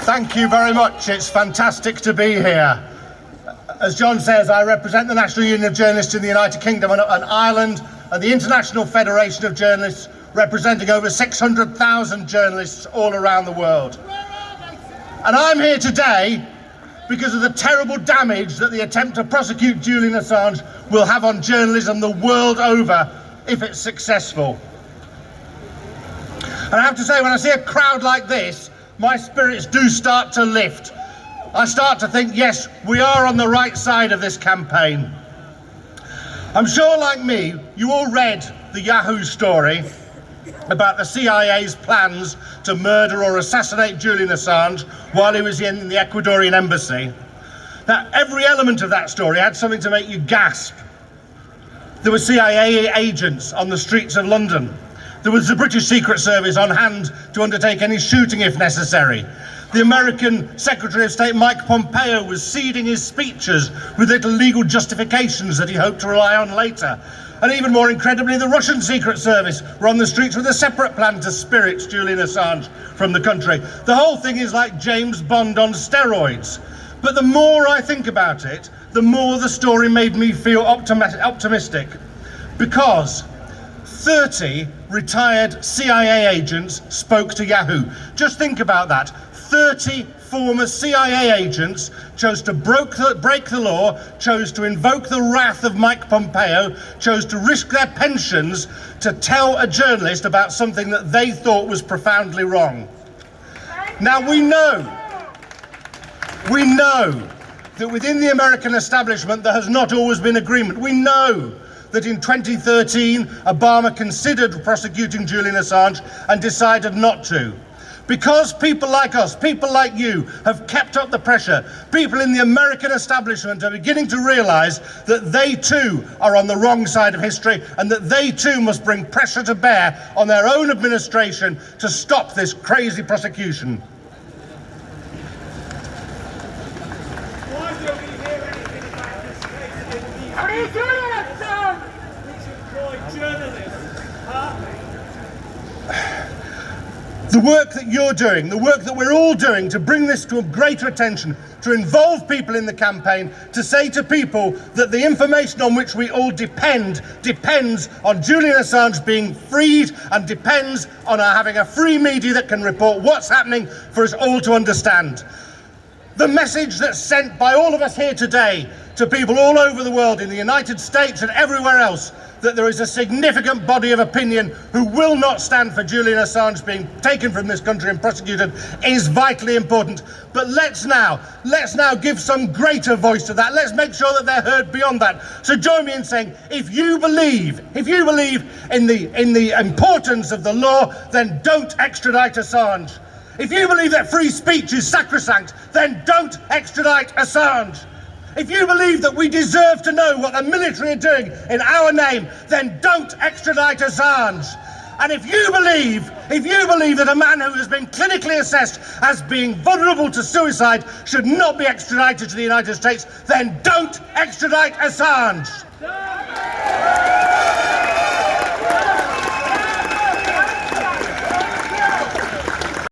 Thank you very much. It's fantastic to be here. As John says, I represent the National Union of Journalists in the United Kingdom and Ireland and the International Federation of Journalists, representing over 600,000 journalists all around the world. And I'm here today because of the terrible damage that the attempt to prosecute Julian Assange will have on journalism the world over if it's successful. And I have to say, when I see a crowd like this, my spirits do start to lift. I start to think, yes, we are on the right side of this campaign. I'm sure, like me, you all read the Yahoo story about the CIA's plans to murder or assassinate Julian Assange while he was in the Ecuadorian embassy. Now, every element of that story had something to make you gasp. There were CIA agents on the streets of London. There was the British Secret Service on hand to undertake any shooting if necessary. The American Secretary of State Mike Pompeo was seeding his speeches with little legal justifications that he hoped to rely on later. And even more incredibly, the Russian Secret Service were on the streets with a separate plan to spirit Julian Assange from the country. The whole thing is like James Bond on steroids. But the more I think about it, the more the story made me feel optimistic. Because 30 retired CIA agents spoke to Yahoo. Just think about that. 30 former CIA agents chose to break the law, chose to invoke the wrath of Mike Pompeo, chose to risk their pensions to tell a journalist about something that they thought was profoundly wrong. Now we know that within the American establishment there has not always been agreement. We know that in 2013, Obama considered prosecuting Julian Assange and decided not to. Because people like us, people like you, have kept up the pressure, people in the American establishment are beginning to realise that they too are on the wrong side of history and that they too must bring pressure to bear on their own administration to stop this crazy prosecution. Why don't we hear anything about this case? What are you doing, Assange? Which employ journalists, huh? The work that you're doing, the work that we're all doing to bring this to a greater attention, to involve people in the campaign, to say to people that the information on which we all depends on Julian Assange being freed and depends on our having a free media that can report what's happening for us all to understand. The message that's sent by all of us here today to people all over the world, in the United States and everywhere else, that there is a significant body of opinion who will not stand for Julian Assange being taken from this country and prosecuted is vitally important. But let's now give some greater voice to that. Let's make sure that they're heard beyond that. So join me in saying, if you believe in the importance of the law, then don't extradite Assange. If you believe that free speech is sacrosanct, then don't extradite Assange. If you believe that we deserve to know what the military are doing in our name, then don't extradite Assange. And if you believe that a man who has been clinically assessed as being vulnerable to suicide should not be extradited to the United States, then don't extradite Assange.